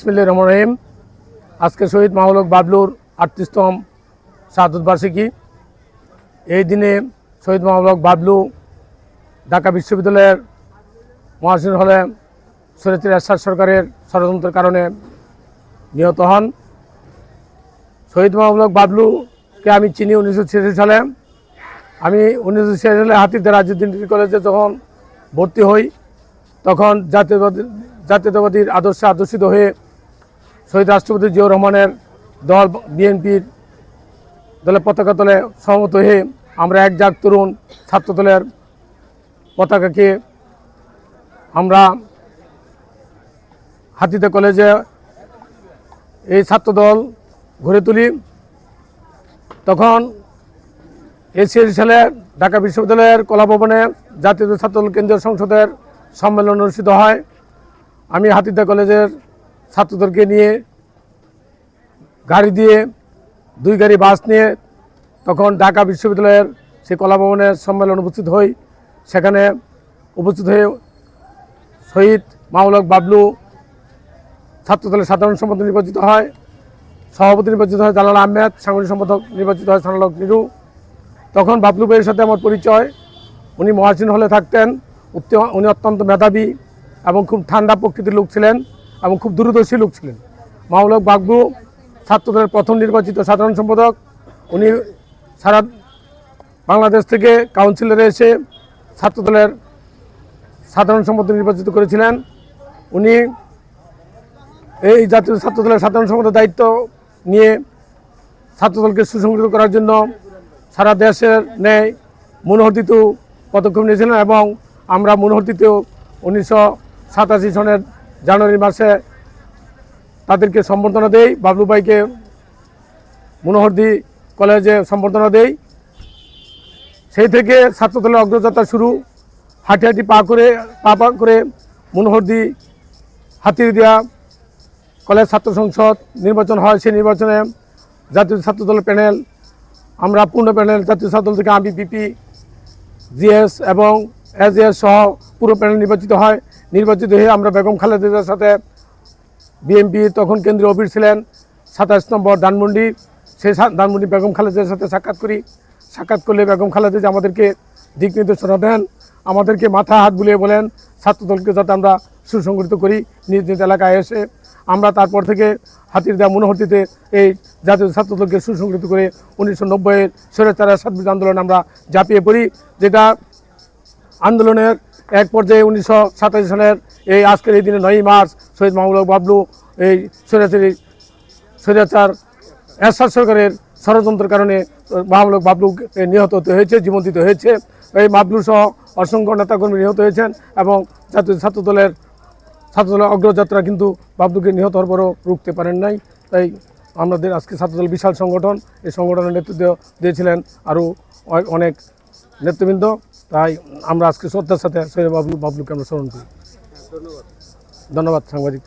বিসমিল্লাহির রহমানির রহিম। আজকে শহীদ মাহবুব বাবলুর ৩৮তম শাহাদত বার্ষিকী। এই দিনে শহীদ মাহবুব বাবলু ঢাকা বিশ্ববিদ্যালয়ের মহাসিন হলে স্বৈরাচারী এরশাদ সরকারের ষড়যন্ত্রের কারণে নিহত হন। শহীদ মাহবুব বাবলুকে আমি চিনি 1986 সালে। আমি 1986 সালে হাতিরঝিল রাজউদ্দিন ডিগ্রি কলেজে যখন ভর্তি হই, তখন জাতীয়তাবাদীর আদর্শে আদর্শিত হয়ে শহীদ রাষ্ট্রপতি জিয়াউর রহমানের দল বিএনপির দলের পতাকা তলে সহমত হয়ে আমরা একজাক তরুণ ছাত্রদলের পতাকাকে আমরা হাতিরঝিল কলেজে এই ছাত্রদল গড়ে তুলি। তখন 1986 সালে ঢাকা বিশ্ববিদ্যালয়ের কলাভবনে জাতীয় ছাত্রদল কেন্দ্রীয় সংসদের সম্মেলন অনুষ্ঠিত হয়। আমি হাতিরঝিল কলেজের ছাত্রদেরকে নিয়ে গাড়ি দিয়ে 2 গাড়ি বাস নিয়ে তখন ঢাকা বিশ্ববিদ্যালয়ের সেই কলাভবনের সম্মেলন উপস্থিত হই। সেখানে উপস্থিত হয়ে শহীদ মাহবুব বাবলু ছাত্রদলের সাধারণ সম্পাদক নির্বাচিত হয়, সভাপতি নির্বাচিত হয় জালাল আহমেদ, সাংগঠনিক সম্পাদক নির্বাচিত হয় সানালক নিরু। তখন বাবলু ভাইয়ের সাথে আমার পরিচয়। উনি মহাসিন হলে থাকতেন। উনি অত্যন্ত মেধাবী এবং খুব ঠান্ডা প্রকৃতির লোক ছিলেন এবং খুব দূরদর্শী লোক ছিলেন। মাহবুব বাবলু ছাত্রদলের প্রথম নির্বাচিত সাধারণ সম্পাদক। উনি সারা বাংলাদেশ থেকে কাউন্সিলরে এসে ছাত্রদলের সাধারণ সম্পাদক নির্বাচিত করেছিলেন। উনি এই জাতীয় ছাত্রদলের সাধারণ সম্পাদকের দায়িত্ব নিয়ে ছাত্রদলকে সুসংগঠিত করার জন্য সারা দেশের ন্যায় মনোহরদিতেও পদক্ষেপ নিয়েছিলেন এবং আমরা মনোহরদিতেও 1987 সনের জানুয়ারি মাসে তাদেরকে সম্বর্ধনা দেই। বাবলু ভাইকে মনোহরদি কলেজে সম্বর্ধনা দেই। সেই থেকে ছাত্রদলের অগ্রযাত্রা শুরু। হাঁটি হাঁটি পা করে মনোহরদি হাতিরঝিল কলেজ ছাত্র সংসদ নির্বাচন হয়। সেই নির্বাচনে জাতীয় ছাত্রদলের প্যানেল, আমরা পূর্ণ প্যানেল জাতীয় ছাত্রদল থেকে আমি পিপি জিএস এবং এজএস সহ পুরো প্যানেল নির্বাচিত হয়। নির্বাচিত হয়ে আমরা বেগম খালেদার সাথে বিএনপি তখন কেন্দ্রীয় অফিস ছিলেন 27 নম্বর ধানমন্ডি, সেই ধানমন্ডি বেগম খালেদার সাথে সাক্ষাৎ করি। সাক্ষাৎ করলে বেগম খালেদা আমাদেরকে দিক নির্দেশনা দেন, আমাদেরকে মাথা হাত বুলিয়ে বলেন ছাত্রদলকে যাতে আমরা সুসংগঠিত করি নিজ নিজ এলাকায় এসে। আমরা তারপর থেকে হাতিরঝিল মনোহরদিতে এই জাতীয় ছাত্রদলকে সুসংগঠিত করে 1990-এর স্বৈরাচার এরশাদ বিরোধী আন্দোলন আমরা ঝাঁপিয়ে পড়ি, যেটা আন্দোলনের এক পর্যায়ে 1987 সালের এই আজকের এই দিনে 9 মার্চ শহীদ মাহবুব বাবলু এই স্বৈরাচার এরশাদ সরকারের ষড়যন্ত্রের কারণে মাহবুব বাবলু নিহত হতে হয়েছে, জীবন দিতে হয়েছে। এই বাবলু সহ অসংখ্য নেতাকর্মী নিহত হয়েছেন এবং জাতীয় ছাত্রদলের অগ্রযাত্রা কিন্তু বাবলুকে নিহত হওয়ার পরও রুখতে পারেন নাই। তাই আমাদের আজকে ছাত্রদল বিশাল সংগঠন, এই সংগঠনের নেতৃত্ব দিয়েছিলেন আরও অনেক নেতৃবৃন্দ। তাই আমরা আজকে শ্রদ্ধার সাথে শহীদ বাবলুকে আমরা স্মরণ করি। ধন্যবাদ সাংবাদিক।